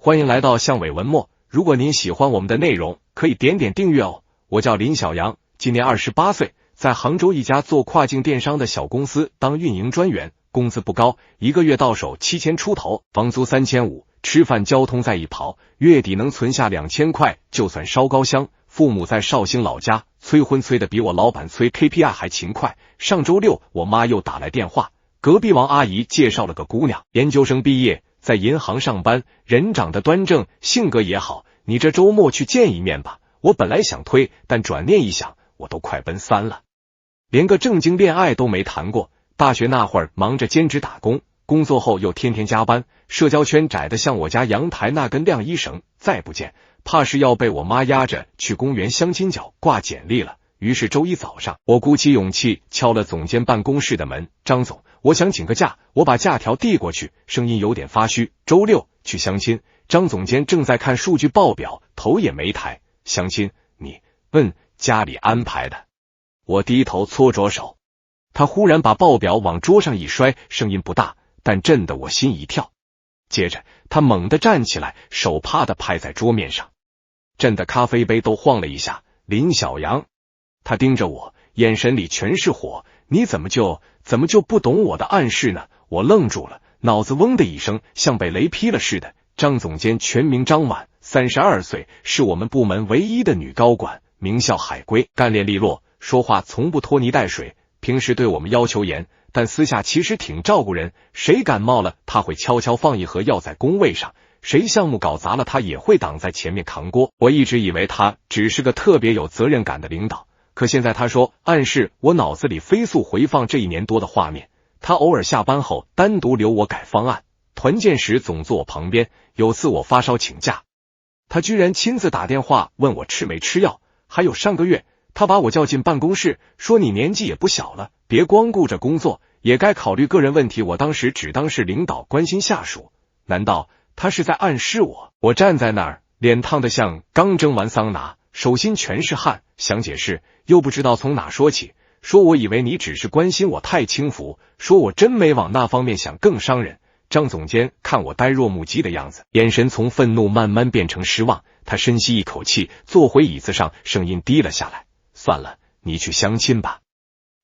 欢迎来到向伟文墨。如果您喜欢我们的内容，可以点点订阅哦。我叫林小阳，今年28岁，在杭州一家做跨境电商的小公司当运营专员，工资不高，一个月到手7000出头，房租3500，吃饭交通在一跑，月底能存下2000块，就算烧高香。父母在绍兴老家，催婚催得比我老板催 KPI 还勤快。上周六，我妈又打来电话，隔壁王阿姨介绍了个姑娘，研究生毕业，在银行上班，人长得端正，性格也好，你这周末去见一面吧。我本来想推，但转念一想，我都快奔3了，连个正经恋爱都没谈过。大学那会儿忙着兼职打工，工作后又天天加班，社交圈窄得像我家阳台那根晾衣绳，再不见怕是要被我妈压着去公园相亲角挂简历了。于是周一早上，我鼓起勇气敲了总监办公室的门，张总，我想请个假。我把假条递过去，声音有点发虚。周六去相亲。张总监正在看数据报表，头也没抬。相亲？你问家里安排的。我低头搓着手，他忽然把报表往桌上一摔，声音不大，但震得我心一跳。接着他猛地站起来，手啪地拍在桌面上，震得咖啡杯都晃了一下。林小阳，他盯着我，眼神里全是火。你怎么就不懂我的暗示呢？我愣住了，脑子嗡的一声，像被雷劈了似的。张总监全名张婉，32岁，是我们部门唯一的女高管，名校海归，干练利落，说话从不拖泥带水，平时对我们要求严，但私下其实挺照顾人，谁感冒了他会悄悄放一盒药在工位上，谁项目搞砸了他也会挡在前面扛锅。我一直以为他只是个特别有责任感的领导，可现在他说，暗示我脑子里飞速回放这1年多的画面。他偶尔下班后单独留我改方案，团建时总坐我旁边，有次我发烧请假，他居然亲自打电话问我吃没吃药。还有上个月，他把我叫进办公室，说你年纪也不小了，别光顾着工作，也该考虑个人问题。我当时只当是领导关心下属，难道他是在暗示我？我站在那儿，脸烫得像刚蒸完桑拿，手心全是汗，想解释又不知道从哪说起。说我以为你只是关心我太轻浮，说我真没往那方面想，更伤人。张总监看我呆若木鸡的样子，眼神从愤怒慢慢变成失望，他深吸一口气，坐回椅子上，声音低了下来，算了，你去相亲吧。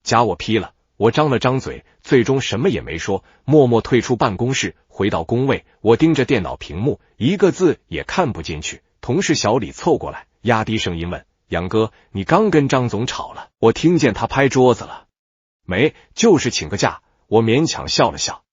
假我批了。我张了张嘴，最终什么也没说，默默退出办公室，回到工位。我盯着电脑屏幕，一个字也看不进去。同事小李凑过来，压低声音问，杨哥，你刚跟张总吵了？我听见他拍桌子了。没，就是请个假。我勉强笑了笑。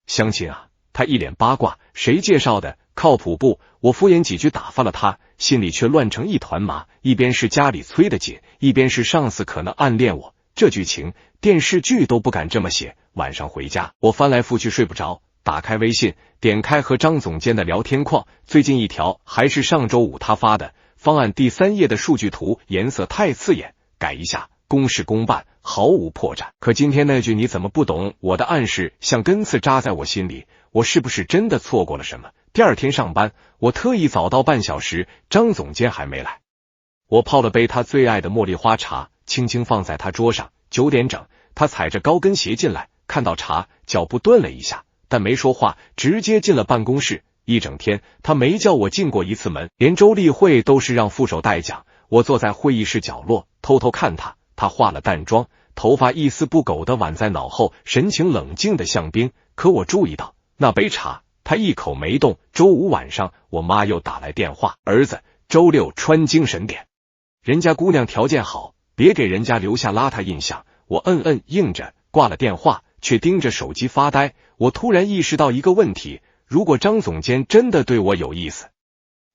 相亲啊？他一脸八卦，谁介绍的？靠谱不？我敷衍几句打发了他，心里却乱成一团麻，一边是家里催得紧，一边是上司可能暗恋我，这剧情电视剧都不敢这么写。晚上回家，我翻来覆去睡不着，打开微信，点开和张总监的聊天框，最近一条还是上周五他发的，方案第3页的数据图颜色太刺眼，改一下，公事公办，毫无破绽。可今天那句你怎么不懂我的暗示，像根刺扎在我心里，我是不是真的错过了什么？第二天上班，我特意早到半小时，张总监还没来。我泡了杯他最爱的茉莉花茶，轻轻放在他桌上。9点整，他踩着高跟鞋进来，看到茶，脚步顿了一下，但没说话，直接进了办公室。一整天他没叫我进过一次门，连周例会都是让副手代讲。我坐在会议室角落，偷偷看他，他化了淡妆，头发一丝不苟地挽在脑后，神情冷静的像冰。可我注意到那杯茶他一口没动。周五晚上，我妈又打来电话，儿子，周六穿精神点，人家姑娘条件好，别给人家留下邋遢印象。我应着，挂了电话，却盯着手机发呆。我突然意识到一个问题，如果张总监真的对我有意思，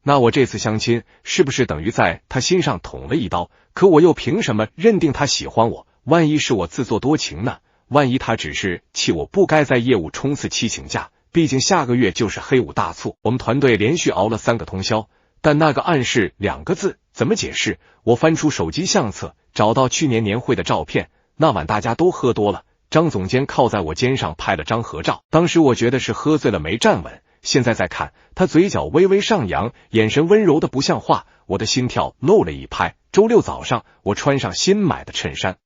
那我这次相亲是不是等于在他心上捅了一刀？可我又凭什么认定他喜欢我？万一是我自作多情呢？万一他只是气我不该在业务冲刺期请假？毕竟下个月就是黑五大促，我们团队连续熬了3个通宵。但那个暗示2个字怎么解释？我翻出手机相册，找到去年年会的照片，那晚大家都喝多了，张总监靠在我肩上拍了张合照，当时我觉得是喝醉了没站稳，现在再看，他嘴角微微上扬，眼神温柔的不像话，我的心跳漏了一拍。周六早上，我穿上新买的衬衫，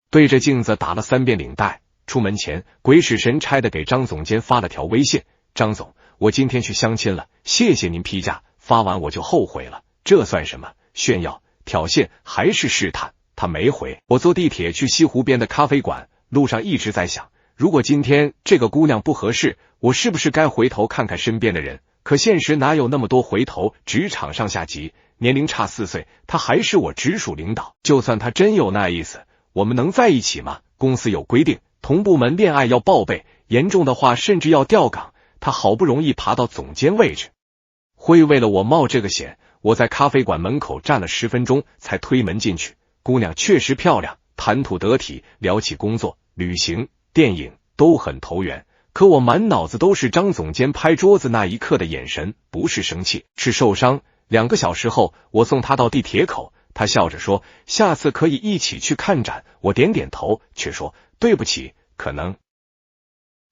对着镜子打了3遍领带，出门前鬼使神差的给张总监发了条微信，张总，我今天去相亲了，谢谢您批假，发完我就后悔了。这算什么？炫耀、挑衅还是试探？他没回。我坐地铁去西湖边的咖啡馆，路上一直在想，如果今天这个姑娘不合适，我是不是该回头看看身边的人？可现实哪有那么多回头？职场上下级，年龄差4岁，他还是我直属领导。就算他真有那意思，我们能在一起吗？公司有规定，同部门恋爱要报备，严重的话甚至要调岗。他好不容易爬到总监位置，会为了我冒这个险？我在咖啡馆门口站了10分钟才推门进去。姑娘确实漂亮，谈吐得体，聊起工作、旅行、电影都很投缘。可我满脑子都是张总监拍桌子那一刻的眼神，不是生气，是受伤。2个小时后，我送他到地铁口，他笑着说下次可以一起去看展。我点点头，却说对不起，可能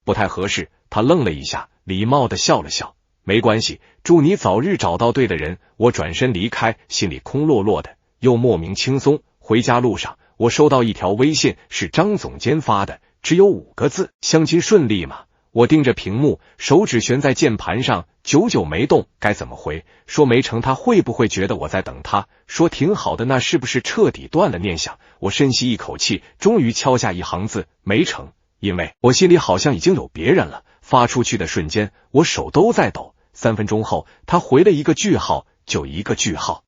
不太合适。他愣了一下，礼貌地笑了笑，没关系，祝你早日找到对的人。我转身离开，心里空落落的，又莫名轻松。回家路上，我收到一条微信，是张总监发的，只有5个字：相亲顺利吗？我盯着屏幕，手指悬在键盘上，久久没动，该怎么回？说没成，他会不会觉得我在等他？说挺好的，那是不是彻底断了念想？我深吸一口气，终于敲下一行字：没成。因为我心里好像已经有别人了。发出去的瞬间，我手都在抖。3分钟后，他回了一个句号，就一个句号。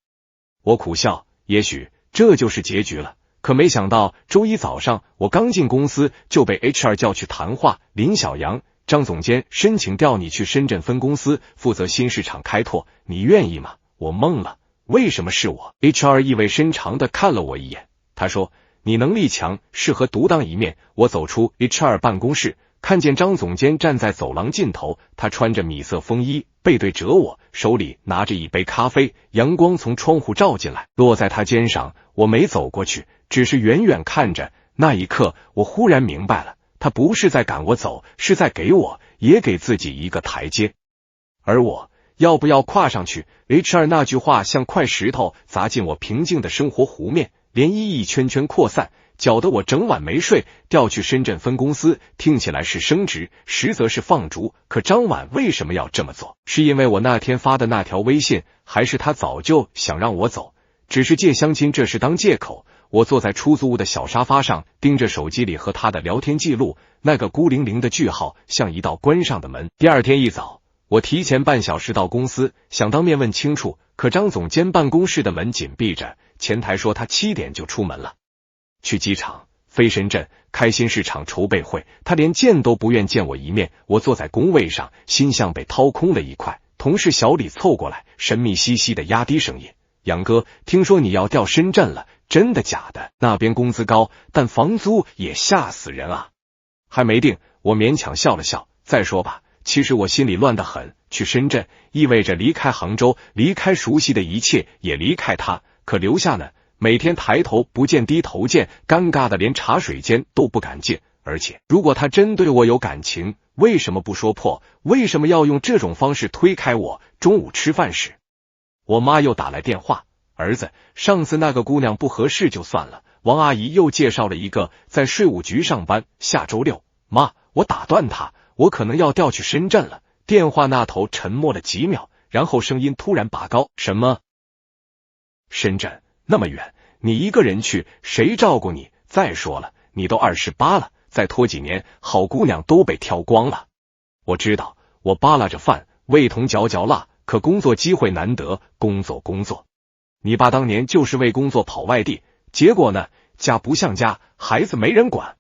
我苦笑，也许这就是结局了。可没想到，周一早上我刚进公司就被 HR 叫去谈话。林小阳，张总监申请调你去深圳分公司负责新市场开拓，你愿意吗？我懵了，为什么是我？ HR 意味深长地看了我一眼，他说你能力强，适合独当一面。我走出 HR 办公室，看见张总监站在走廊尽头，他穿着米色风衣，背对着我，手里拿着一杯咖啡，阳光从窗户照进来，落在他肩上。我没走过去，只是远远看着。那一刻，我忽然明白了，他不是在赶我走，是在给我，也给自己一个台阶。而我要不要跨上去？ HR 那句话像块石头砸进我平静的生活湖面，涟漪一圈圈扩散，搅得我整晚没睡。调去深圳分公司听起来是升职，实则是放逐。可张婉为什么要这么做？是因为我那天发的那条微信，还是他早就想让我走，只是借相亲这事当借口？我坐在出租屋的小沙发上，盯着手机里和他的聊天记录，那个孤零零的句号像一道关上的门。第二天一早，我提前半小时到公司，想当面问清楚，可张总监办公室的门紧闭着，前台说他7点就出门了，去机场飞深圳开新市场筹备会，他连见都不愿见我一面。我坐在工位上，心像被掏空了一块。同事小李凑过来，神秘兮兮的压低声音：杨哥，听说你要调深圳了，真的假的？那边工资高，但房租也吓死人啊。还没定，我勉强笑了笑，再说吧。其实我心里乱得很，去深圳意味着离开杭州，离开熟悉的一切，也离开他。可留下呢？每天抬头不见低头见，尴尬的连茶水间都不敢进。而且如果他真对我有感情，为什么不说破？为什么要用这种方式推开我？中午吃饭时，我妈又打来电话，儿子，上次那个姑娘不合适就算了，王阿姨又介绍了一个在税务局上班，下周6。妈，我打断她，我可能要调去深圳了。电话那头沉默了几秒，然后声音突然拔高：什么？深圳那么远，你一个人去，谁照顾你？再说了，你都28了，再拖几年，好姑娘都被挑光了。我知道，我扒拉着饭，味同嚼嚼蜡，可工作机会难得，工作。你爸当年就是为工作跑外地，结果呢，家不像家，孩子没人管。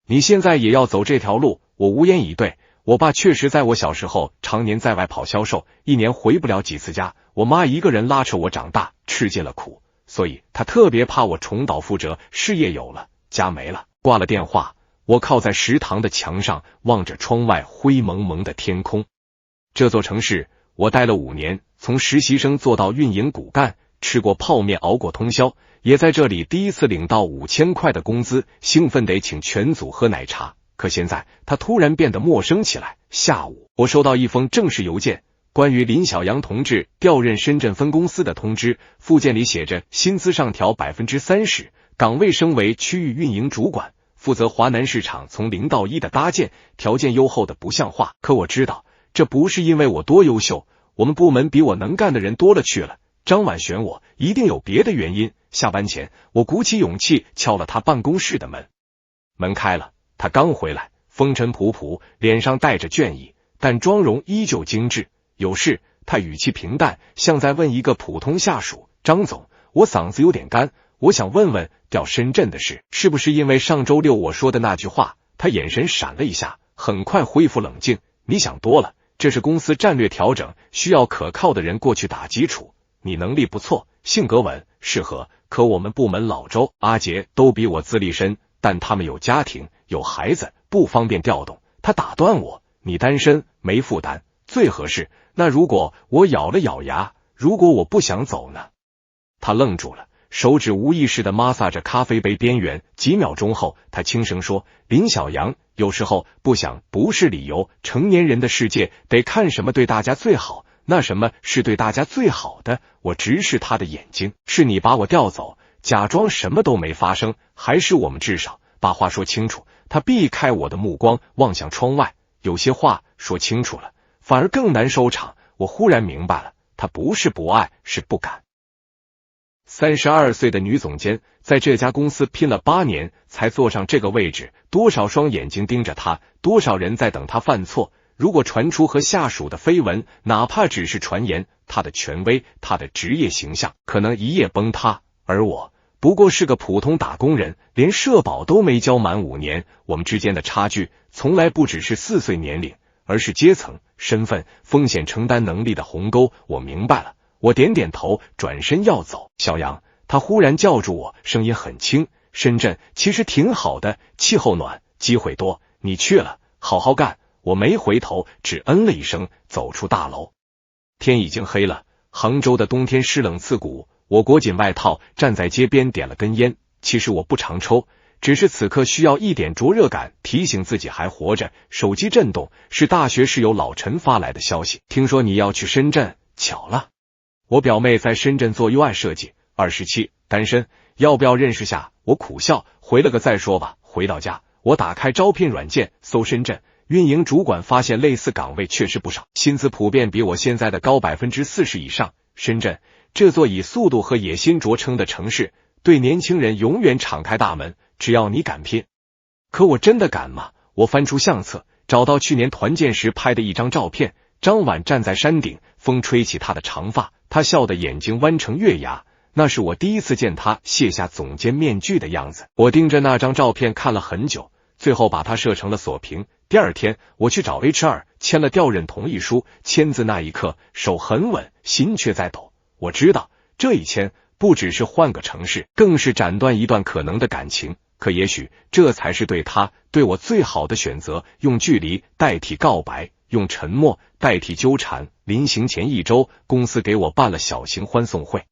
你现在也要走这条路，我无言以对。我爸确实在我小时候常年在外跑销售，一年回不了几次家，我妈一个人拉扯我长大，吃尽了苦，所以他特别怕我重蹈覆辙，事业有了，家没了。挂了电话，我靠在食堂的墙上，望着窗外灰蒙蒙的天空。这座城市我待了5年，从实习生做到运营骨干，吃过泡面，熬过通宵，也在这里第一次领到5000块的工资，兴奋得请全组喝奶茶。可现在他突然变得陌生起来。下午我收到一封正式邮件，关于林小阳同志调任深圳分公司的通知，附件里写着薪资上调 30%， 岗位升为区域运营主管，负责华南市场从0到1的搭建，条件优厚的不像话。可我知道这不是因为我多优秀，我们部门比我能干的人多了去了，张婉选我一定有别的原因。下班前，我鼓起勇气敲了他办公室的门，门开了，他刚回来，风尘仆仆，脸上带着倦意，但妆容依旧精致。有事，他语气平淡，像在问一个普通下属。张总，我嗓子有点干，我想问问调深圳的事，是不是因为上周六我说的那句话？他眼神闪了一下，很快恢复冷静。你想多了，这是公司战略调整，需要可靠的人过去打基础。你能力不错，性格稳，适合。可我们部门老周、阿杰都比我资历深，但他们有家庭，有孩子，不方便调动。他打断我，你单身，没负担，最合适。那如果我咬了咬牙，如果我不想走呢？他愣住了，手指无意识地摩挲着咖啡杯边缘，几秒钟后，他轻声说：林小阳，有时候不想不是理由，成年人的世界得看什么对大家最好，那什么是对大家最好的？我直视他的眼睛，是你把我调走，假装什么都没发生，还是我们至少把话说清楚？他避开我的目光，望向窗外，有些话说清楚了，反而更难收场。我忽然明白了，他不是不爱，是不敢。32岁的女总监在这家公司拼了8年才坐上这个位置，多少双眼睛盯着她，多少人在等她犯错。如果传出和下属的绯闻，哪怕只是传言，她的权威，她的职业形象可能一夜崩塌。而我不过是个普通打工人，连社保都没交满5年。我们之间的差距从来不只是4岁年龄，而是阶层、身份、风险承担能力的鸿沟。我明白了，我点点头，转身要走。小杨，他忽然叫住我，声音很轻。深圳其实挺好的，气候暖，机会多，你去了，好好干。我没回头，只嗯了一声，走出大楼。天已经黑了，杭州的冬天湿冷刺骨。我裹紧外套，站在街边点了根烟。其实我不常抽，只是此刻需要一点灼热感，提醒自己还活着。手机震动，是大学室友老陈发来的消息，听说你要去深圳，巧了。我表妹在深圳做 UI 设计，27，单身，要不要认识下？我苦笑，回了个再说吧。回到家，我打开招聘软件，搜深圳运营主管，发现类似岗位确实不少，薪资普遍比我现在的高40%以上。深圳这座以速度和野心着称的城市，对年轻人永远敞开大门，只要你敢拼。可我真的敢吗？我翻出相册，找到去年团建时拍的一张照片，张婉站在山顶，风吹起她的长发，她笑得眼睛弯成月牙，那是我第一次见她卸下总监面具的样子。我盯着那张照片看了很久，最后把它设成了锁屏。第二天我去找 HR 签了调任同意书，签字那一刻手很稳，心却在抖。我知道这一签不只是换个城市，更是斩断一段可能的感情。可也许这才是对他对我最好的选择，用距离代替告白，用沉默代替纠缠。临行前1周，公司给我办了小型欢送会，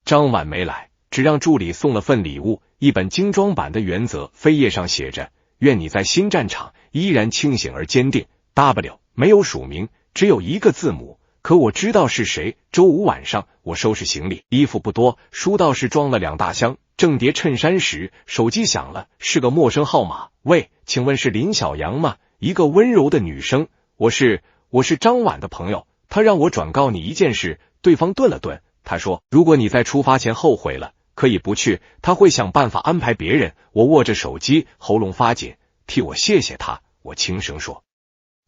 张婉没来，只让助理送了份礼物，一本精装版的原则，扉页上写着：愿你在新战场依然清醒而坚定。 W 没有署名，只有一个字母，可我知道是谁。周5晚上，我收拾行李，衣服不多，书倒是装了2大箱，正叠衬衫时，手机响了，是个陌生号码。喂，请问是林小阳吗？一个温柔的女声。我是张婉的朋友，她让我转告你一件事。对方顿了顿，他说，如果你在出发前后悔了，可以不去，他会想办法安排别人。我握着手机，喉咙发紧，替我谢谢他，我轻声说。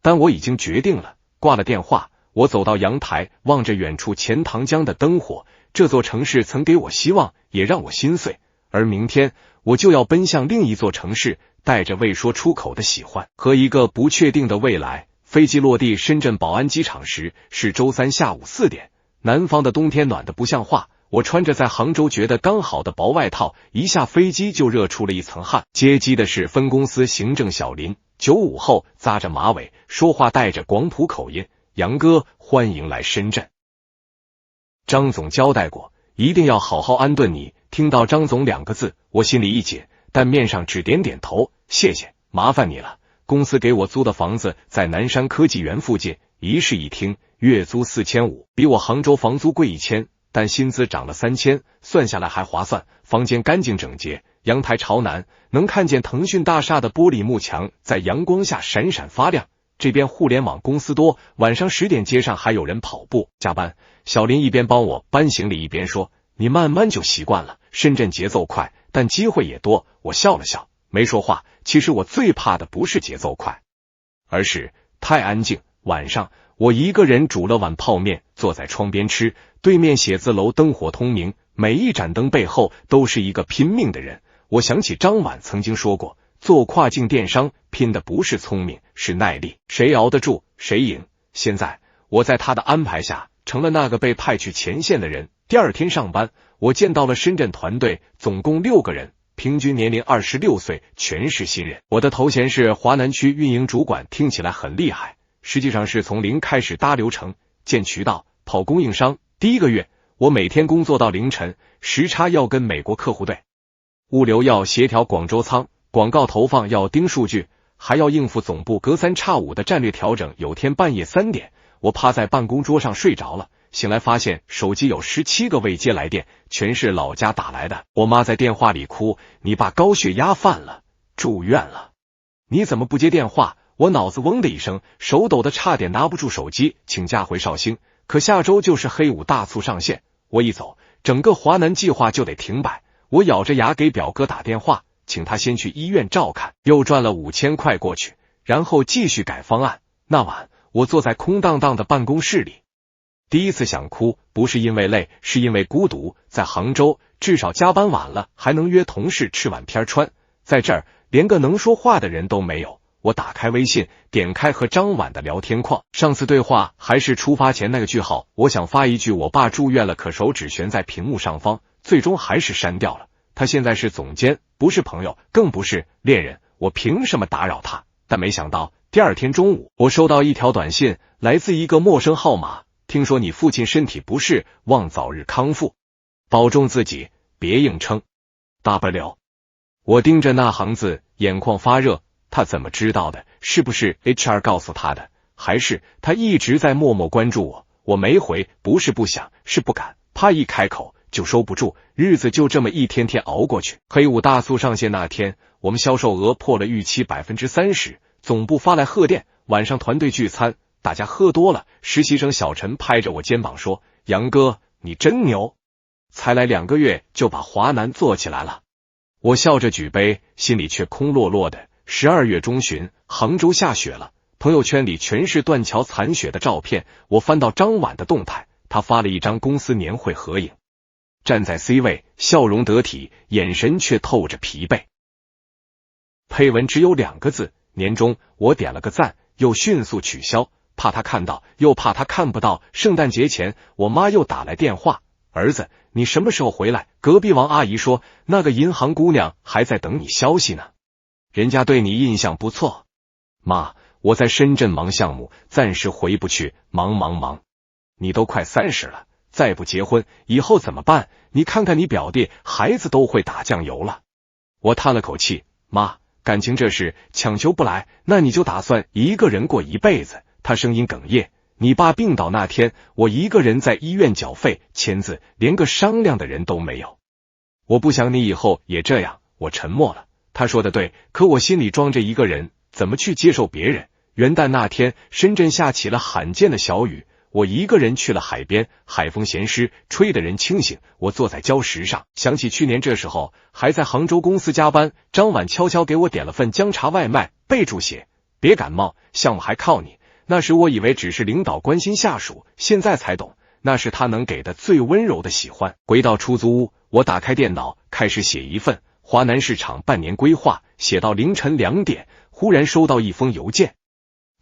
但我已经决定了。挂了电话，我走到阳台，望着远处钱塘江的灯火。这座城市曾给我希望，也让我心碎。而明天我就要奔向另一座城市，带着未说出口的喜欢和一个不确定的未来。飞机落地深圳宝安机场时是周3下午4点，南方的冬天暖得不像话。我穿着在杭州觉得刚好的薄外套，一下飞机就热出了一层汗。接机的是分公司行政小林，95后，扎着马尾，说话带着广普口音：杨哥，欢迎来深圳。张总交代过，一定要好好安顿你。听到张总2个字，我心里一紧，但面上只点点头，谢谢，麻烦你了。公司给我租的房子在南山科技园附近，一室一厅，月租4500，比我杭州房租贵1000，但薪资涨了3000，算下来还划算。房间干净整洁，阳台朝南，能看见腾讯大厦的玻璃幕墙在阳光下闪闪发亮。这边互联网公司多，晚上10点街上还有人跑步加班。小林一边帮我搬行李一边说，你慢慢就习惯了，深圳节奏快，但机会也多。我笑了笑，没说话。其实我最怕的不是节奏快，而是太安静。晚上我一个人煮了碗泡面，坐在窗边吃，对面写字楼灯火通明，每一盏灯背后都是一个拼命的人。我想起张婉曾经说过，做跨境电商拼的不是聪明，是耐力，谁熬得住谁赢。现在我在他的安排下成了那个被派去前线的人。第二天上班，我见到了深圳团队，总共6个人，平均年龄26岁，全是新人。我的头衔是华南区运营主管，听起来很厉害，实际上是从零开始搭流程、建渠道、跑供应商。第1个月，我每天工作到凌晨，时差要跟美国客户对，物流要协调广州仓，广告投放要盯数据，还要应付总部隔3差5的战略调整。有天半夜3点，我趴在办公桌上睡着了，醒来发现手机有17个未接来电，全是老家打来的。我妈在电话里哭，你爸高血压犯了，住院了，你怎么不接电话？我脑子嗡的一声，手抖的差点拿不住手机，请假回绍兴。可下周就是黑五大促上线，我一走，整个华南计划就得停摆。我咬着牙给表哥打电话，请他先去医院照看，又赚了5000块过去，然后继续改方案。那晚我坐在空荡荡的办公室里，第一次想哭，不是因为累，是因为孤独。在杭州，至少加班晚了还能约同事吃碗片川，在这儿连个能说话的人都没有。我打开微信，点开和张婉的聊天框，上次对话还是出发前那个句号。我想发一句我爸住院了，可手指悬在屏幕上方，最终还是删掉了。他现在是总监，不是朋友，更不是恋人，我凭什么打扰他？但没想到第二天中午，我收到一条短信，来自一个陌生号码，听说你父亲身体不适，望早日康复，保重自己，别硬撑，大不了。我盯着那行字，眼眶发热。他怎么知道的？是不是 HR 告诉他的？还是他一直在默默关注我？我没回，不是不想，是不敢，怕一开口就收不住。日子就这么一天天熬过去。黑五大促上线那天，我们销售额破了预期 30%， 总部发来贺电，晚上团队聚餐，大家喝多了，实习生小陈拍着我肩膀说，杨哥你真牛，才来2个月就把华南做起来了。我笑着举杯，心里却空落落的。12月中旬，杭州下雪了，朋友圈里全是断桥残雪的照片。我翻到张婉的动态，他发了一张公司年会合影，站在 C 位，笑容得体，眼神却透着疲惫。配文只有2个字，年终。我点了个赞，又迅速取消，怕他看到，又怕他看不到。圣诞节前，我妈又打来电话，儿子，你什么时候回来？隔壁王阿姨说，那个银行姑娘还在等你消息呢，人家对你印象不错。妈，我在深圳忙项目，暂时回不去，忙。你都快30了，再不结婚，以后怎么办？你看看你表弟，孩子都会打酱油了。我叹了口气，妈，感情这事强求不来，那你就打算一个人过一辈子。他声音哽咽，你爸病倒那天，我一个人在医院缴费签字，连个商量的人都没有。我不想你以后也这样。我沉默了。他说的对，可我心里装着一个人，怎么去接受别人？元旦那天，深圳下起了罕见的小雨，我一个人去了海边，海风咸湿，吹得人清醒。我坐在礁石上，想起去年这时候还在杭州公司加班，张婉悄悄给我点了份姜茶外卖，备注写别感冒，项目还靠你。那时我以为只是领导关心下属，现在才懂，那是他能给的最温柔的喜欢。回到出租屋，我打开电脑，开始写一份华南市场半年规划，写到凌晨2点，忽然收到一封邮件，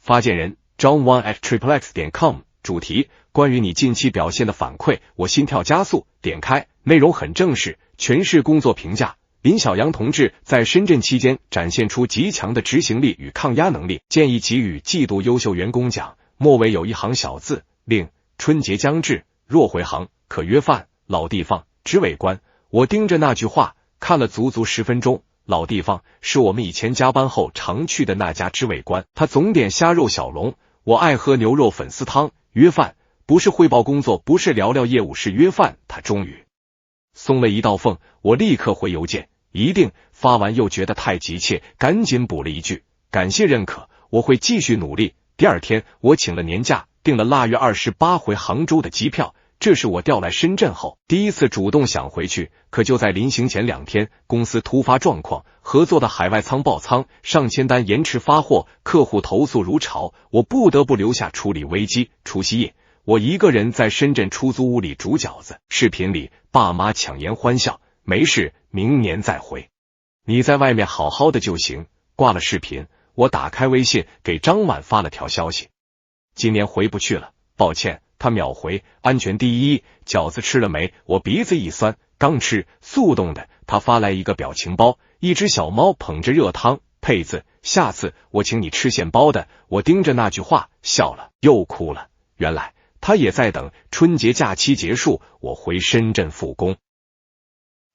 发件人 john1@triplex.com， 主题关于你近期表现的反馈。我心跳加速，点开，内容很正式，全是工作评价。林小阳同志在深圳期间展现出极强的执行力与抗压能力，建议给予季度优秀员工奖。末尾有一行小字，令春节将至，若回航可约饭。老地方执委官，我盯着那句话看了足足10分钟。老地方是我们以前加班后常去的那家执委官，他总点虾肉小笼，我爱喝牛肉粉丝汤。约饭不是汇报工作，不是聊聊业务，是约饭。他终于松了一道缝，我立刻回邮件，一定。发完又觉得太急切，赶紧补了一句，感谢认可，我会继续努力。第二天，我请了年假，订了腊月28回杭州的机票。这是我调来深圳后第一次主动想回去，可就在临行前2天，公司突发状况，合作的海外仓爆仓，上千单延迟发货，客户投诉如潮，我不得不留下处理危机。除夕夜，我一个人在深圳出租屋里煮饺子，视频里爸妈强颜欢笑，没事，明年再回。你在外面好好的就行。挂了视频，我打开微信给张婉发了条消息：今年回不去了，抱歉。他秒回：安全第一，饺子吃了没？我鼻子一酸，刚吃，速冻的。他发来一个表情包，一只小猫捧着热汤，配字：下次我请你吃现包的。我盯着那句话笑了，又哭了。原来他也在等春节假期结束，我回深圳复工。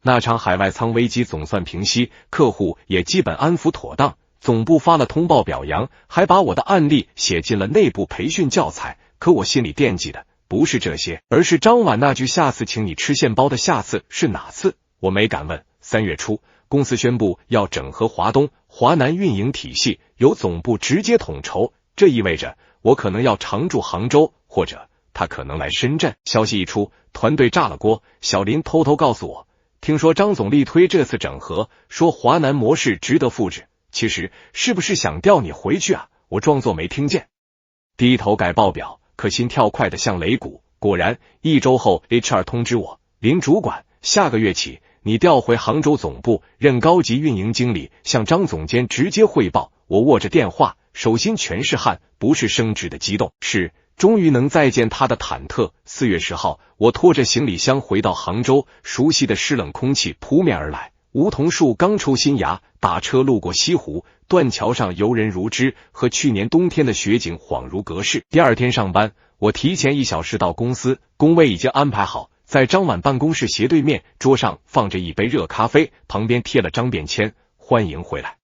那场海外仓危机总算平息，客户也基本安抚妥当，总部发了通报表扬，还把我的案例写进了内部培训教材。可我心里惦记的不是这些，而是张婉那句下次请你吃现包的下次是哪次？我没敢问。3月初，公司宣布要整合华东、华南运营体系，由总部直接统筹，这意味着我可能要常驻杭州，或者他可能来深圳。消息一出，团队炸了锅。小林偷偷告诉我，听说张总力推这次整合，说华南模式值得复制。其实是不是想调你回去啊？我装作没听见，低头改报表。可心跳快得像擂鼓。果然1周后 HR 通知我，林主管，下个月起你调回杭州总部任高级运营经理，向张总监直接汇报。我握着电话，手心全是汗，不是升职的激动，是终于能再见他的忐忑。4月10号，我拖着行李箱回到杭州，熟悉的湿冷空气扑面而来。梧桐树刚抽新芽，打车路过西湖，断桥上游人如织，和去年冬天的雪景恍如隔世。第二天上班，我提前1小时到公司，工位已经安排好，在张婉办公室斜对面，桌上放着一杯热咖啡，旁边贴了张便签，欢迎回来。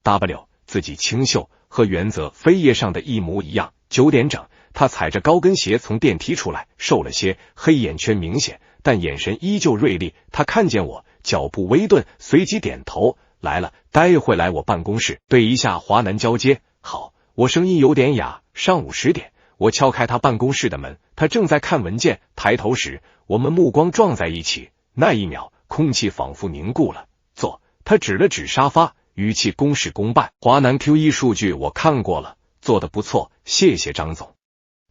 W 自己清秀，和原则扉页上的一模一样。9点整，他踩着高跟鞋从电梯出来，瘦了些，黑眼圈明显，但眼神依旧锐利。他看见我，脚步微顿，随即点头，来了，待会来我办公室对一下华南交接。好，我声音有点哑。上午10点，我敲开他办公室的门，他正在看文件，抬头时，我们目光撞在一起，那一秒，空气仿佛凝固了。坐，他指了指沙发，语气公事公办。华南 Q1 数据我看过了，做得不错，谢谢张总。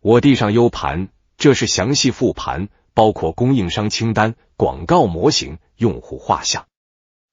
我递上 U 盘，这是详细复盘，包括供应商清单、广告模型、用户画像。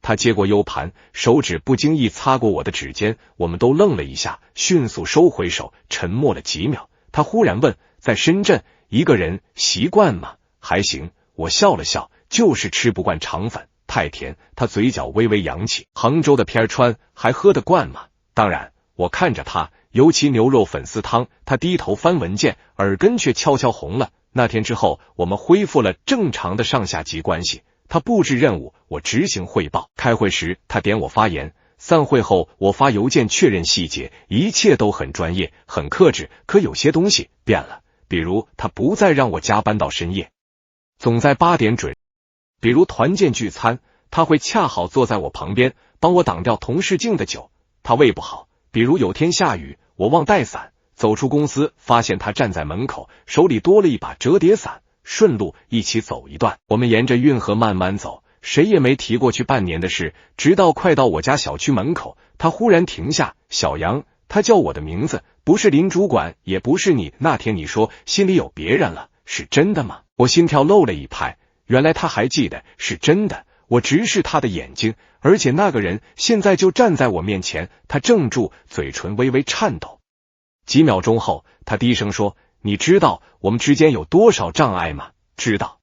他接过 U 盘，手指不经意擦过我的指尖，我们都愣了一下，迅速收回手，沉默了几秒。他忽然问，在深圳一个人习惯吗？还行，我笑了笑，就是吃不惯肠粉，太甜。他嘴角微微扬起，杭州的片川还喝得惯吗？当然。我看着他，尤其牛肉粉丝汤，他低头翻文件，耳根却悄悄红了。那天之后，我们恢复了正常的上下级关系。他布置任务，我执行汇报。开会时，他点我发言。散会后，我发邮件确认细节，一切都很专业，很克制。可有些东西变了，比如他不再让我加班到深夜，总在8点准。比如团建聚餐，他会恰好坐在我旁边，帮我挡掉同事敬的酒。他胃不好。比如有天下雨，我忘带伞，走出公司发现他站在门口，手里多了一把折叠伞，顺路一起走一段。我们沿着运河慢慢走，谁也没提过去半年的事，直到快到我家小区门口，他忽然停下，小杨，他叫我的名字，不是林主管，也不是你，那天你说心里有别人了，是真的吗？我心跳漏了一拍，原来他还记得，是真的。我直视他的眼睛，而且那个人现在就站在我面前，他怔住，嘴唇微微颤抖。几秒钟后，他低声说，你知道我们之间有多少障碍吗？知道。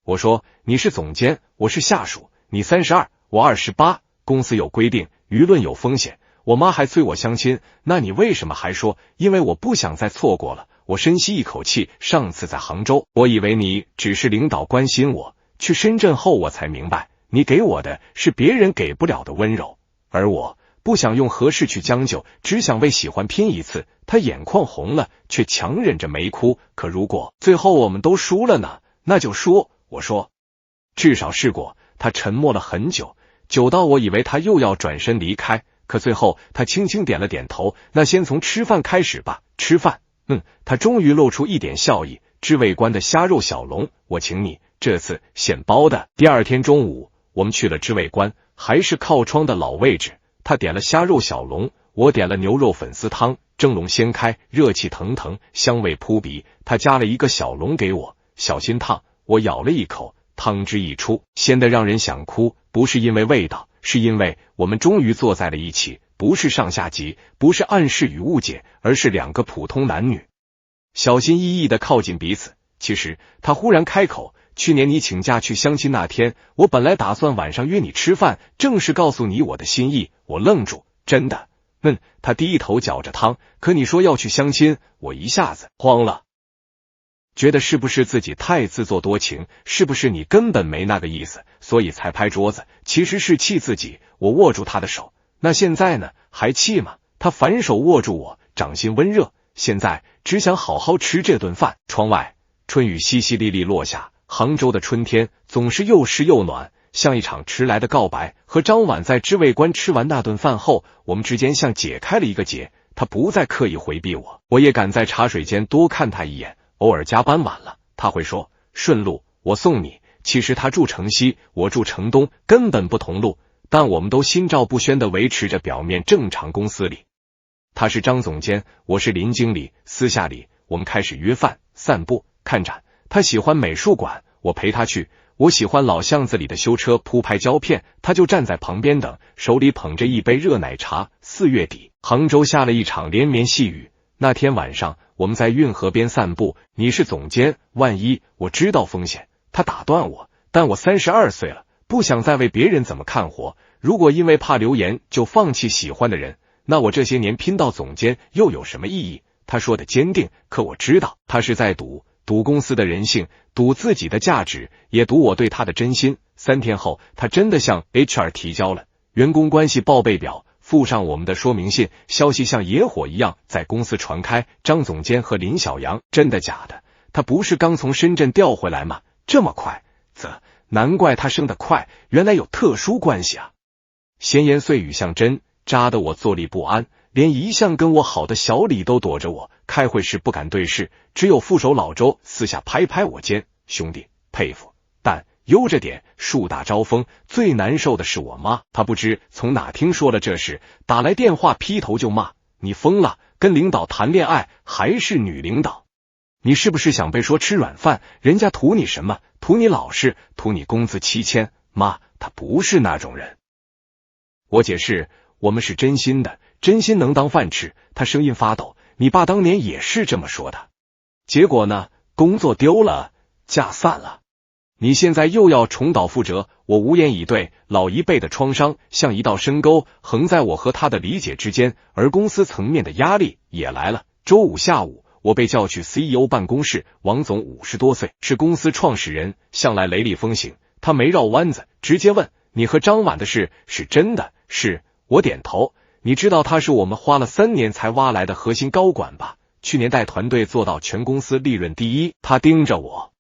我说，你是总监，我是下属，你32，我28，公司有规定，舆论有风险，我妈还催我相亲，那你为什么还说？因为我不想再错过了。我深吸一口气，上次在杭州，我以为你只是领导关心我，去深圳后我才明白，你给我的是别人给不了的温柔，而我不想用合适去将就，只想为喜欢拼一次。他眼眶红了，却强忍着没哭。可如果最后我们都输了呢？那就输。我说，至少试过。他沉默了很久，久到我以为他又要转身离开。可最后他轻轻点了点头，那先从吃饭开始吧。吃饭？他终于露出一点笑意。知味观的虾肉小笼，我请你，这次现包的。第二天中午，我们去了知味观，还是靠窗的老位置。他点了虾肉小笼，我点了牛肉粉丝汤。蒸笼掀开，热气腾腾，香味扑鼻。他夹了一个小笼给我，小心烫。我咬了一口，汤汁一出，鲜得让人想哭。不是因为味道，是因为我们终于坐在了一起，不是上下级，不是暗示与误解，而是两个普通男女，小心翼翼地靠近彼此。其实他忽然开口，去年你请假去相亲那天，我本来打算晚上约你吃饭，正式告诉你我的心意。我愣住，真的？他低头搅着汤，可你说要去相亲，我一下子慌了，觉得是不是自己太自作多情，是不是你根本没那个意思，所以才拍桌子。其实是气自己。我握住他的手，那现在呢？还气吗？他反手握住我，掌心温热，现在只想好好吃这顿饭。窗外春雨淅淅沥沥落下，杭州的春天总是又湿又暖，像一场迟来的告白。和张婉在知味观吃完那顿饭后，我们之间像解开了一个结，他不再刻意回避我，我也敢在茶水间多看他一眼。偶尔加班晚了，他会说顺路，我送你。其实他住城西，我住城东，根本不同路，但我们都心照不宣地维持着表面正常。公司里，他是张总监，我是林经理，私下里我们开始约饭、散步、看展。他喜欢美术馆，我陪他去。我喜欢老巷子里的修车铺拍胶片，他就站在旁边等，手里捧着一杯热奶茶。4月底，杭州下了一场连绵细雨。那天晚上，我们在运河边散步。你是总监，万一……我知道风险。他打断我，但我32岁了，不想再为别人怎么看活。如果因为怕流言就放弃喜欢的人，那我这些年拼到总监又有什么意义？他说的坚定，可我知道他是在赌公司的人性，赌自己的价值，也赌我对他的真心。3天后，他真的向 HR 提交了员工关系报备表，附上我们的说明信。消息像野火一样在公司传开，张总监和林小阳。真的假的？他不是刚从深圳调回来吗？这么快？难怪他升得快，原来有特殊关系啊。闲言碎语像针，扎得我坐立不安，连一向跟我好的小李都躲着我。开会时不敢对视，只有副手老周私下拍拍我肩，兄弟，佩服，但悠着点，树大招风。最难受的是我妈，她不知从哪听说了这事，打来电话劈头就骂，你疯了，跟领导谈恋爱，还是女领导，你是不是想被说吃软饭？人家图你什么？图你老实，图你工资7000。妈，他不是那种人。我解释，我们是真心的，真心能当饭吃。他声音发抖，你爸当年也是这么说的。结果呢？工作丢了，假散了。你现在又要重蹈覆辙。我无言以对。老一辈的创伤像一道深沟，横在我和他的理解之间，而公司层面的压力也来了。周五下午，我被叫去 CEO 办公室。王总50多岁，是公司创始人，向来雷厉风行。他没绕弯子，直接问，你和张婉的事是真的？是。我点头。你知道他是我们花了3年才挖来的核心高管吧？去年带团队做到全公司利润第一。他盯着我，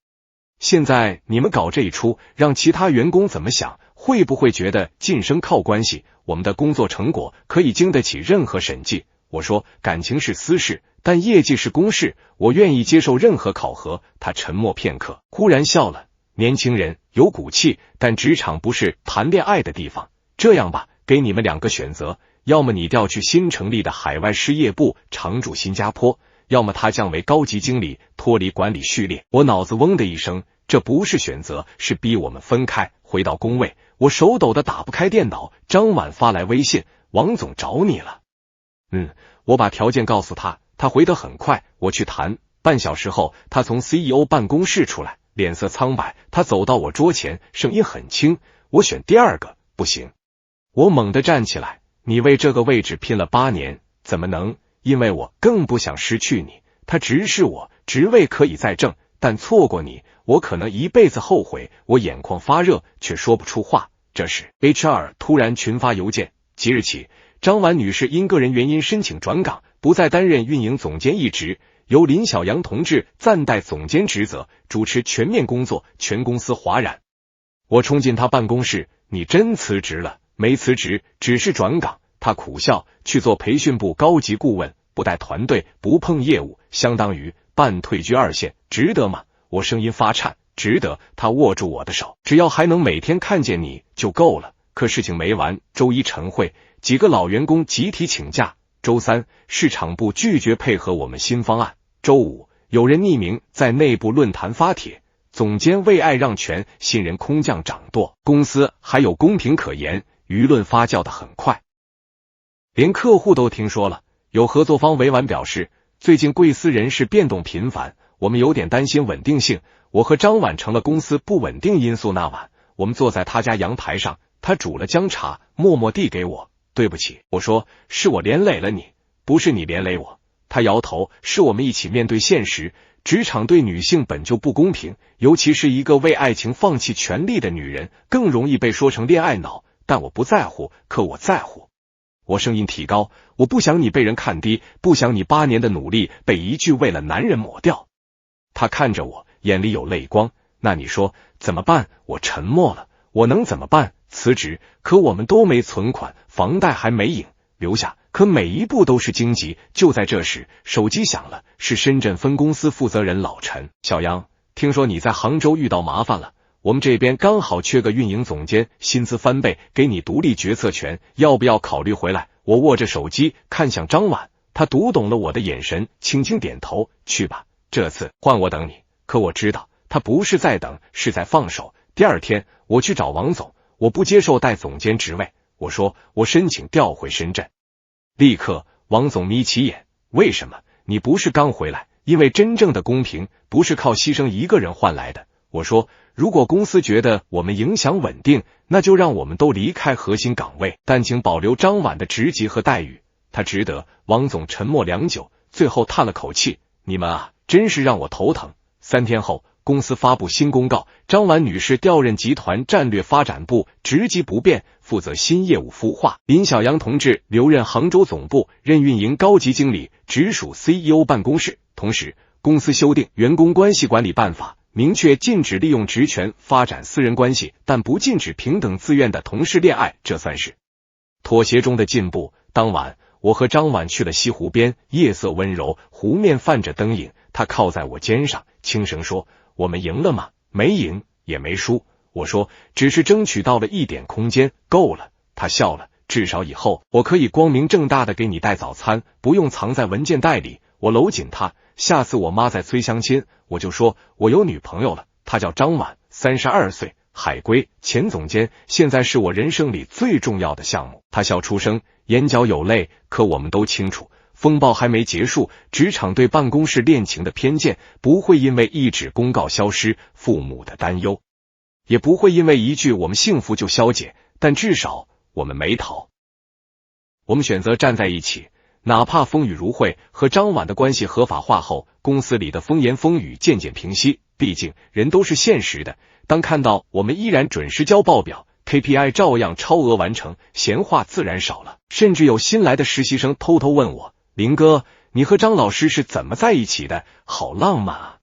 现在你们搞这一出，让其他员工怎么想？会不会觉得晋升靠关系？我们的工作成果可以经得起任何审计。我说，感情是私事，但业绩是公事，我愿意接受任何考核。他沉默片刻，忽然笑了。年轻人有骨气，但职场不是谈恋爱的地方。这样吧，给你们2个选择，要么你调去新成立的海外事业部，常驻新加坡，要么他降为高级经理，脱离管理序列。我脑子嗡的一声，这不是选择，是逼我们分开。回到工位，我手抖的打不开电脑。张婉发来微信，王总找你了。我把条件告诉他，他回得很快，我去谈。半小时后，他从 CEO 办公室出来，脸色苍白。他走到我桌前，声音很轻，我选第2个。不行。我猛地站起来，你为这个位置拼了8年，怎么能？因为我更不想失去你。他直视我，职位可以再挣，但错过你，我可能一辈子后悔。我眼眶发热，却说不出话。这时 HR 突然群发邮件，即日起，张婉女士因个人原因申请转岗，不再担任运营总监一职，由林小阳同志暂代总监职责，主持全面工作。全公司哗然。我冲进他办公室，你真辞职了？没辞职，只是转岗。他苦笑，去做培训部高级顾问，不带团队，不碰业务，相当于半退居二线，值得吗？我声音发颤，值得。他握住我的手，只要还能每天看见你就够了。可事情没完，周一晨会，几个老员工集体请假，周三市场部拒绝配合我们新方案，周五有人匿名在内部论坛发帖，总监为爱让权，新人空降掌舵，公司还有公平可言，舆论发酵得很快，连客户都听说了。有合作方委婉表示，最近贵司人事变动频繁，我们有点担心稳定性。我和张婉成了公司不稳定因素。那晚我们坐在他家阳台上，他煮了姜茶，默默递给我。对不起，我说，是我连累了你，不是你连累我。他摇头，是我们一起面对现实，职场对女性本就不公平，尤其是一个为爱情放弃权利的女人，更容易被说成恋爱脑。但我不在乎，可我在乎。我声音提高，我不想你被人看低，不想你8年的努力被一句为了男人抹掉。他看着我，眼里有泪光。那你说怎么办？我沉默了。我能怎么办？辞职。可我们都没存款，房贷还没影，留下。可每一步都是荆棘。就在这时，手机响了，是深圳分公司负责人老陈。小杨，听说你在杭州遇到麻烦了，我们这边刚好缺个运营总监，薪资翻倍，给你独立决策权，要不要考虑回来？我握着手机看向张婉，他读懂了我的眼神，轻轻点头，去吧，这次换我等你。可我知道他不是在等，是在放手。第二天我去找王总，我不接受带总监职位，我说我申请调回深圳。立刻王总眯起眼，为什么？你不是刚回来？因为真正的公平不是靠牺牲一个人换来的。我说，如果公司觉得我们影响稳定，那就让我们都离开核心岗位，但请保留张婉的职级和待遇，他值得。王总沉默良久，最后叹了口气，你们啊，真是让我头疼。3天后，公司发布新公告，张婉女士调任集团战略发展部，职级不变，负责新业务孵化。林小阳同志留任杭州总部，任运营高级经理，直属 CEO 办公室。同时，公司修订员工关系管理办法，明确禁止利用职权发展私人关系，但不禁止平等自愿的同事恋爱，这算是妥协中的进步。当晚，我和张婉去了西湖边，夜色温柔，湖面泛着灯影，他靠在我肩上，轻声说，我们赢了吗？没赢，也没输。我说，只是争取到了一点空间，够了。他笑了，至少以后我可以光明正大的给你带早餐，不用藏在文件袋里。我搂紧他，下次我妈再催相亲，我就说我有女朋友了，她叫张婉，32岁，海归，前总监，现在是我人生里最重要的项目。他笑出声，眼角有泪。可我们都清楚，风暴还没结束，职场对办公室恋情的偏见不会因为一纸公告消失，父母的担忧也不会因为一句我们幸福就消解，但至少我们没逃。我们选择站在一起，哪怕风雨如晦。和张婉的关系合法化后，公司里的风言风语渐渐平息，毕竟人都是现实的。当看到我们依然准时交报表， KPI 照样超额完成，闲话自然少了。甚至有新来的实习生偷偷问我，林哥，你和张老师是怎么在一起的？好浪漫啊。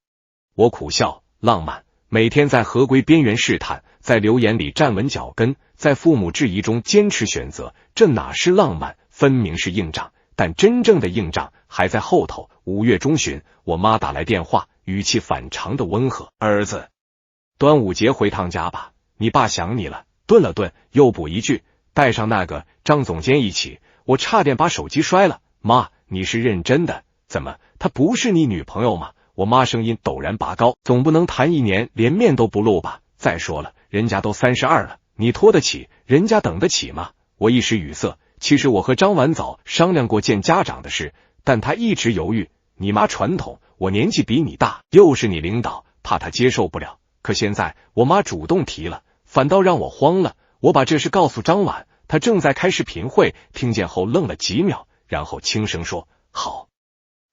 我苦笑，浪漫，每天在合规边缘试探，在流言里站稳脚跟，在父母质疑中坚持选择，这哪是浪漫，分明是硬仗。但真正的硬仗还在后头。5月中旬，我妈打来电话，语气反常的温和，儿子，端午节回趟家吧，你爸想你了。顿了顿，又补一句，带上那个张总监一起。我差点把手机摔了。妈，你是认真的？怎么，她不是你女朋友吗？我妈声音陡然拔高，总不能谈1年连面都不露吧？再说了，人家都32了，你拖得起，人家等得起吗？我一时语塞。其实我和张婉早商量过见家长的事，但他一直犹豫。你妈传统，我年纪比你大，又是你领导，怕他接受不了。可现在我妈主动提了，反倒让我慌了。我把这事告诉张婉，她正在开视频会，听见后愣了几秒，然后轻声说，好，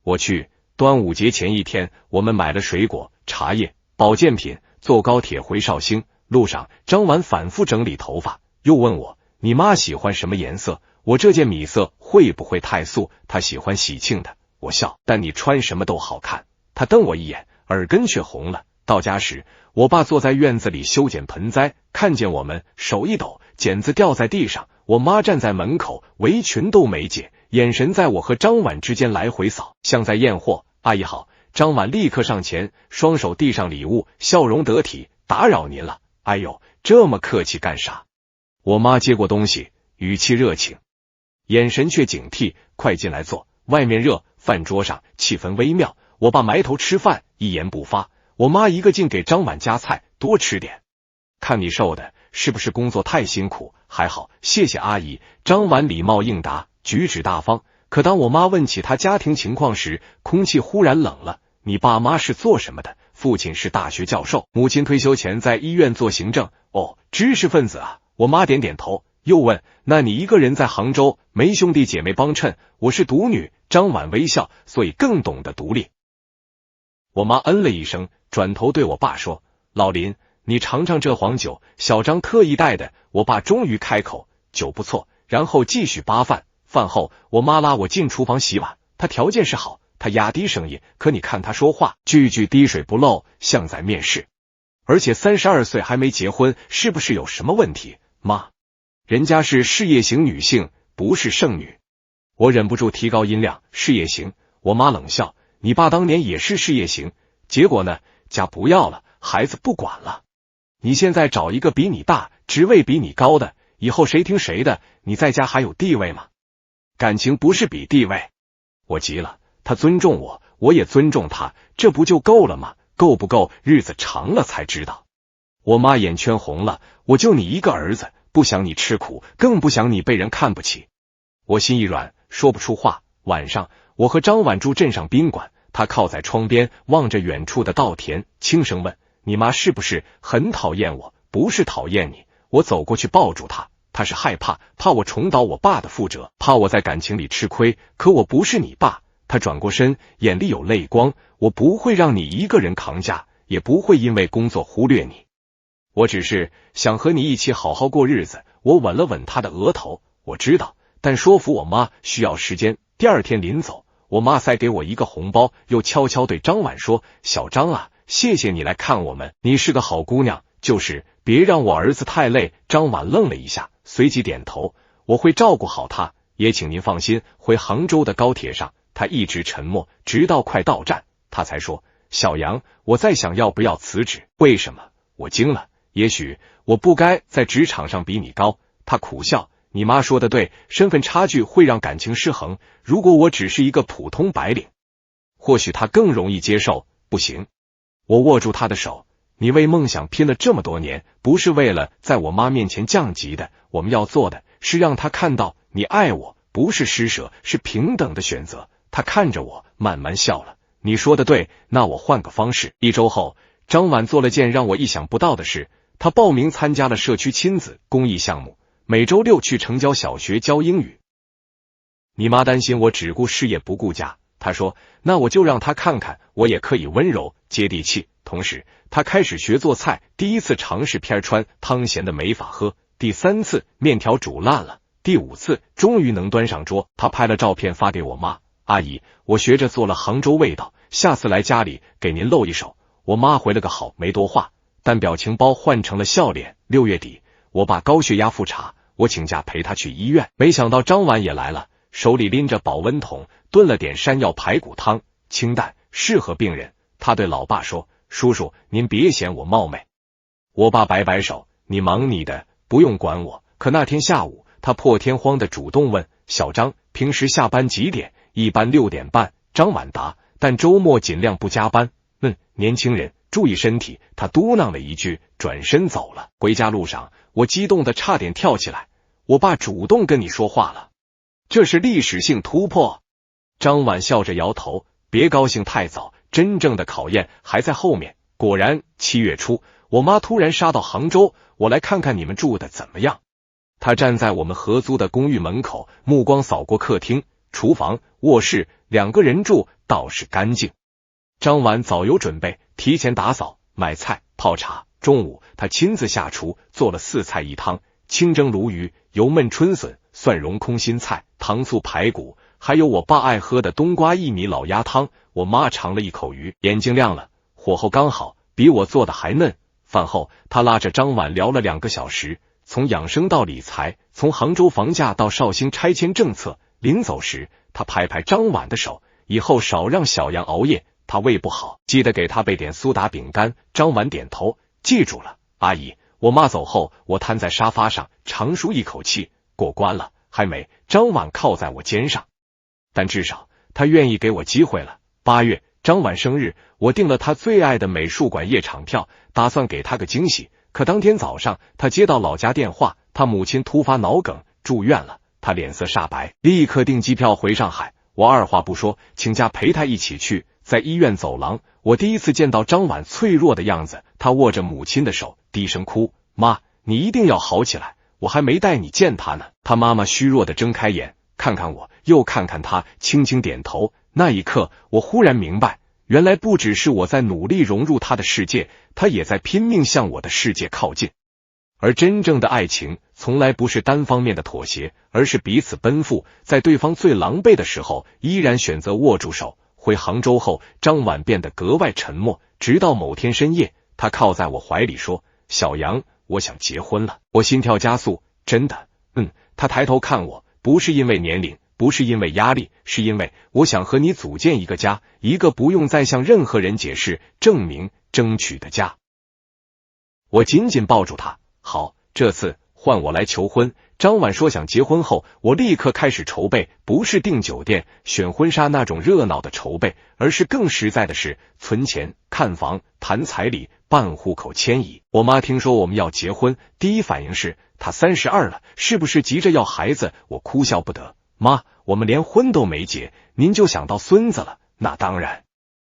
我去。端午节前1天，我们买了水果、茶叶、保健品，坐高铁回绍兴。路上，张婉反复整理头发，又问我，你妈喜欢什么颜色？我这件米色会不会太素？她喜欢喜庆的。我笑，但你穿什么都好看。她瞪我一眼，耳根却红了。到家时，我爸坐在院子里修剪盆栽，看见我们，手一抖，剪子掉在地上。我妈站在门口，围裙都没解，眼神在我和张婉之间来回扫，像在验货。阿姨好。张婉立刻上前，双手递上礼物，笑容得体，打扰您了。哎呦，这么客气干啥？我妈接过东西，语气热情，眼神却警惕，快进来坐，外面热。饭桌上气氛微妙，我爸埋头吃饭，一言不发。我妈一个劲给张婉夹菜，多吃点。看你瘦的，是不是工作太辛苦？还好，谢谢阿姨。张婉礼貌应答，举止大方。可当我妈问起她家庭情况时，空气忽然冷了。你爸妈是做什么的？父亲是大学教授，母亲退休前在医院做行政。哦，知识分子啊。我妈点点头，又问，那你一个人在杭州，没兄弟姐妹帮衬？我是独女。张婉微笑，所以更懂得独立。我妈嗯了一声，转头对我爸说，老林，你尝尝这黄酒，小张特意带的。我爸终于开口，酒不错，然后继续扒饭。饭后，我妈拉我进厨房洗碗，她条件是好，她压低声音，可你看她说话，句句滴水不漏，像在面试。而且32岁还没结婚，是不是有什么问题？妈，人家是事业型女性，不是剩女。我忍不住提高音量，事业型。我妈冷笑，你爸当年也是事业型，结果呢？家不要了，孩子不管了。你现在找一个比你大，职位比你高的，以后谁听谁的？你在家还有地位吗？感情不是比地位。我急了，他尊重我，我也尊重他，这不就够了吗？够不够？日子长了才知道。我妈眼圈红了，我就你一个儿子，不想你吃苦，更不想你被人看不起。我心一软，说不出话。晚上，我和张婉住镇上宾馆，她靠在窗边，望着远处的稻田，轻声问，你妈是不是很讨厌我？不是讨厌你。我走过去抱住她，她是害怕我重蹈我爸的覆辙，怕我在感情里吃亏。可我不是你爸。她转过身，眼里有泪光，我不会让你一个人扛家，也不会因为工作忽略你。我只是想和你一起好好过日子。我吻了吻她的额头，我知道，但说服我妈需要时间。第二天临走，我妈塞给我一个红包，又悄悄对张婉说，小张啊，谢谢你来看我们，你是个好姑娘，就是别让我儿子太累。张婉愣了一下，随即点头，我会照顾好他，也请您放心。回杭州的高铁上，他一直沉默，直到快到站，他才说，小杨，我在想要不要辞职。为什么？我惊了，也许我不该在职场上比你高。他苦笑，你妈说的对，身份差距会让感情失衡。如果我只是一个普通白领，或许他更容易接受。不行。我握住他的手，你为梦想拼了这么多年，不是为了在我妈面前降级的。我们要做的是让他看到你爱我，不是施舍，是平等的选择。他看着我，慢慢笑了，你说的对，那我换个方式。1周后，张婉做了件让我意想不到的事，她报名参加了社区亲子公益项目，每周6去城郊小学教英语。你妈担心我只顾事业不顾家，她说，那我就让她看看我也可以温柔接地气。同时她开始学做菜，第1次尝试片川汤咸的没法喝，第3次面条煮烂了，第5次终于能端上桌。她拍了照片发给我妈，阿姨，我学着做了杭州味道，下次来家里给您露一手。我妈回了个好，没多话，但表情包换成了笑脸。6月底，我爸高血压复查，我请假陪他去医院，没想到张婉也来了，手里拎着保温桶，炖了点山药排骨汤，清淡，适合病人。他对老爸说，叔叔，您别嫌我冒昧。我爸摆摆手，你忙你的，不用管我。可那天下午，他破天荒的主动问，小张，平时下班几点？一般6点半。张婉答，但周末尽量不加班。年轻人注意身体。他嘟囔了一句，转身走了。回家路上，我激动的差点跳起来。我爸主动跟你说话了，这是历史性突破。张婉笑着摇头，别高兴太早，真正的考验还在后面。果然7月初，我妈突然杀到杭州，我来看看你们住的怎么样。她站在我们合租的公寓门口，目光扫过客厅、厨房、卧室，2个人住倒是干净。张婉早有准备，提前打扫、买菜、泡茶。中午她亲自下厨，做了4菜1汤，清蒸鲈鱼、油焖春笋、蒜蓉空心菜、糖醋排骨，还有我爸爱喝的冬瓜薏米老鸭汤。我妈尝了一口鱼，眼睛亮了，火候刚好，比我做的还嫩。饭后她拉着张婉聊了2个小时，从养生到理财，从杭州房价到绍兴拆迁政策。临走时，他拍拍张婉的手，以后少让小杨熬夜，他胃不好，记得给他备点苏打饼干。张婉点头，记住了，阿姨。我妈走后，我瘫在沙发上，长舒一口气，过关了。还没，张婉靠在我肩上，但至少他愿意给我机会了。8月，张婉生日，我订了他最爱的美术馆夜场票，打算给他个惊喜。可当天早上，他接到老家电话，他母亲突发脑梗住院了，他脸色煞白，立刻订机票回上海。我二话不说，请假陪他一起去。在医院走廊，我第一次见到张婉脆弱的样子，她握着母亲的手，低声哭：“妈，你一定要好起来，我还没带你见他呢。”他妈妈虚弱的睁开眼，看看我，又看看他，轻轻点头。那一刻，我忽然明白，原来不只是我在努力融入他的世界，他也在拼命向我的世界靠近。而真正的爱情从来不是单方面的妥协，而是彼此奔赴，在对方最狼狈的时候，依然选择握住手。回杭州后，张婉变得格外沉默，直到某天深夜，她靠在我怀里说：“小杨，我想结婚了。”我心跳加速，真的？她抬头看我，不是因为年龄，不是因为压力，是因为我想和你组建一个家，一个不用再向任何人解释、证明、争取的家。我紧紧抱住她，好，这次换我来求婚。张婉说想结婚后，我立刻开始筹备，不是订酒店、选婚纱那种热闹的筹备，而是更实在的是存钱、看房、谈彩礼、办户口迁移。我妈听说我们要结婚，第一反应是她32了，是不是急着要孩子？我哭笑不得，妈，我们连婚都没结，您就想到孙子了？那当然。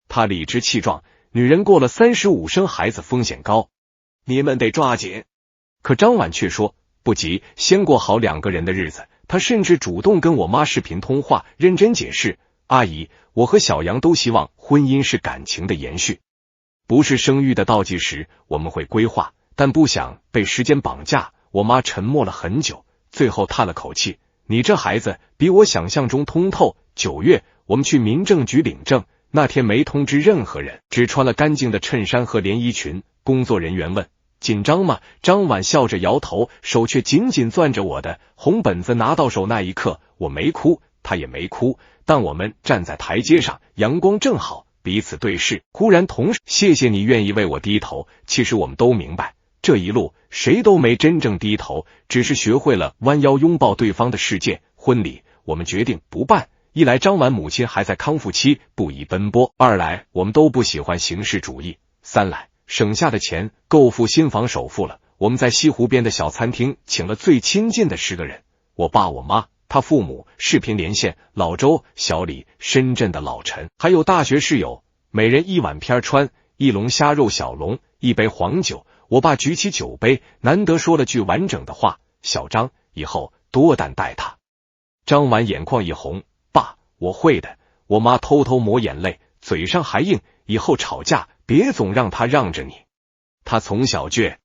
她理直气壮，女人过了35生孩子风险高，你们得抓紧。可张婉却说不急，先过好2个人的日子。她甚至主动跟我妈视频通话，认真解释：阿姨，我和小杨都希望婚姻是感情的延续，不是生育的倒计时。我们会规划，但不想被时间绑架。我妈沉默了很久，最后叹了口气：你这孩子比我想象中通透。9月，我们去民政局领证，那天没通知任何人，只穿了干净的衬衫和连衣裙。工作人员问：紧张吗？张婉笑着摇头，手却紧紧攥着我的红本子。拿到手那一刻，我没哭，他也没哭，但我们站在台阶上，阳光正好，彼此对视。忽然同时，谢谢你愿意为我低头。其实我们都明白，这一路谁都没真正低头，只是学会了弯腰拥抱对方的世界。婚礼我们决定不办，一来张婉母亲还在康复期，不宜奔波；二来我们都不喜欢形式主义；三来省下的钱够付新房首付了。我们在西湖边的小餐厅请了最亲近的10个人，我爸我妈他父母，视频连线，老周、小李，深圳的老陈，还有大学室友，每人1碗片川，1笼虾肉小笼，1杯黄酒。我爸举起酒杯，难得说了句完整的话：小张，以后多担待他。张婉眼眶一红：爸，我会的。我妈偷偷抹眼泪，嘴上还硬：以后吵架别总让他让着你，他从小倔。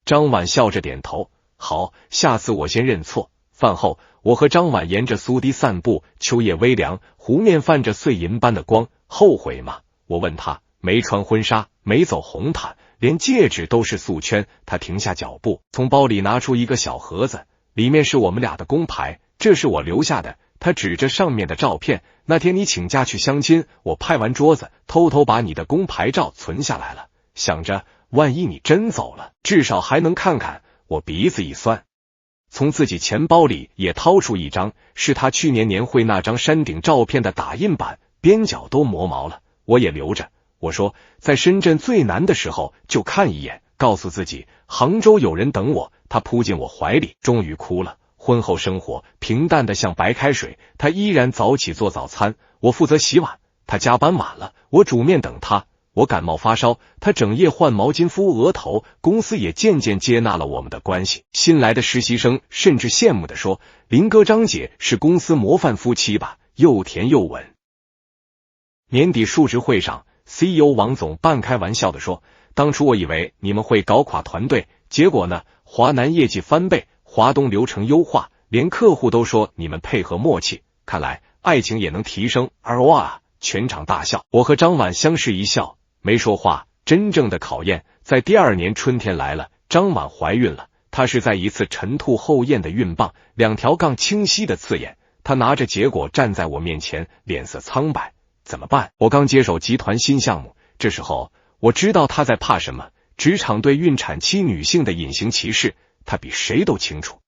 张婉笑着点头：好，下次我先认错。饭后，我和张婉沿着苏堤散步，秋夜微凉，湖面泛着碎银般的光。后悔吗？我问他。没穿婚纱，没走红毯，连戒指都是素圈。他停下脚步，从包里拿出一个小盒子，里面是我们俩的工牌，这是我留下的。他指着上面的照片，那天你请假去相亲，我拍完桌子，偷偷把你的工牌照存下来了，想着万一你真走了，至少还能看看。我鼻子一酸，从自己钱包里也掏出一张，是他去年年会那张山顶照片的打印版，边角都磨毛了，我也留着。我说，在深圳最难的时候就看一眼，告诉自己杭州有人等我。他扑进我怀里，终于哭了。婚后生活平淡的像白开水，他依然早起做早餐，我负责洗碗。他加班晚了，我煮面等他。我感冒发烧，他整夜换毛巾敷额头。公司也渐渐接纳了我们的关系。新来的实习生甚至羡慕地说：林哥张姐是公司模范夫妻吧，又甜又稳。年底述职会上， CEO 王总半开玩笑地说：当初我以为你们会搞垮团队，结果呢，华南业绩翻倍，华东流程优化，连客户都说你们配合默契，看来爱情也能提升。哇，全场大笑。我和张婉相视一笑，没说话。真正的考验在第2年春天来了，张婉怀孕了。他是在一次晨吐后咽的运棒，2条杠清晰的刺眼。他拿着结果站在我面前，脸色苍白。怎么办？我刚接手集团新项目，这时候我知道他在怕什么，职场对孕产期女性的隐形歧视，他比谁都清楚。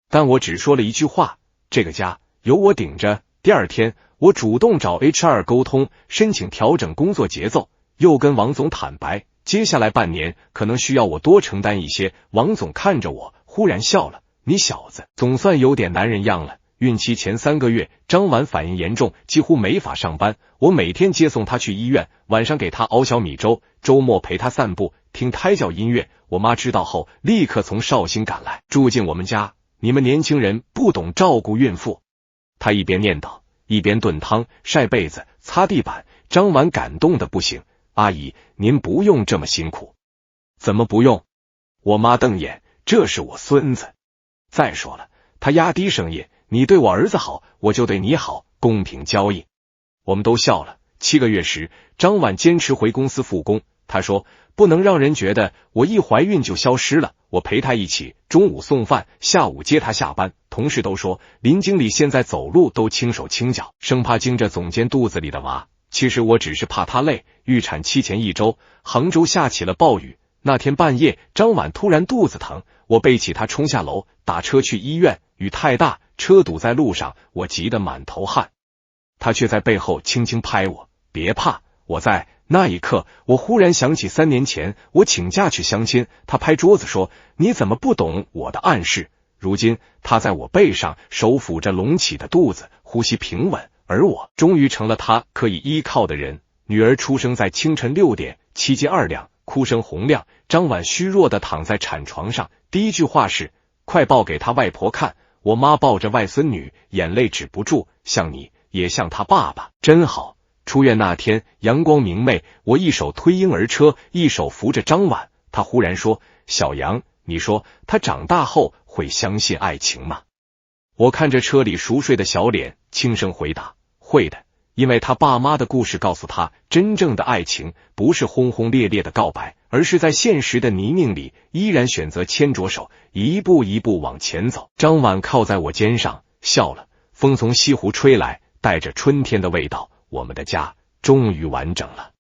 但我只说了一句话，这个家由我顶着。第2天，我主动找 HR 沟通，申请调整工作节奏，又跟王总坦白，接下来半年可能需要我多承担一些。王总看着我，忽然笑了，你小子总算有点男人样了。孕期前3个月，张婉反应严重，几乎没法上班。我每天接送她去医院，晚上给她熬小米粥，周末陪她散步，听胎教音乐。我妈知道后，立刻从绍兴赶来，住进我们家。你们年轻人不懂照顾孕妇。她一边念叨，一边炖汤、晒被子、擦地板。张婉感动的不行，阿姨，您不用这么辛苦。怎么不用？我妈瞪眼，这是我孙子。再说了，她压低声音，你对我儿子好，我就对你好，公平交易。我们都笑了。7个月时，张婉坚持回公司复工。她说，不能让人觉得我一怀孕就消失了。我陪她一起，中午送饭，下午接她下班。同事都说，林经理现在走路都轻手轻脚，生怕惊着总监肚子里的娃。其实我只是怕她累。预产期前1周，杭州下起了暴雨。那天半夜，张婉突然肚子疼，我背起她冲下楼，打车去医院。雨太大，车堵在路上，我急得满头汗。他却在背后轻轻拍我，别怕，我在。那一刻，我忽然想起3年前我请假去相亲，他拍桌子说，你怎么不懂我的暗示？如今他在我背上，手抚着隆起的肚子，呼吸平稳，而我终于成了他可以依靠的人。女儿出生在清晨6点，7斤2两，哭声洪亮。张婉虚弱地躺在产床上，第一句话是，快抱给他外婆看。我妈抱着外孙女，眼泪止不住，像你，也像他爸爸，真好。出院那天，阳光明媚，我一手推婴儿车，一手扶着张婉。他忽然说，小杨，你说他长大后会相信爱情吗？我看着车里熟睡的小脸，轻声回答，会的。因为他爸妈的故事告诉他，真正的爱情不是轰轰烈烈的告白，而是在现实的泥泞里依然选择牵着手，一步一步往前走。张婉靠在我肩上笑了，风从西湖吹来，带着春天的味道，我们的家终于完整了。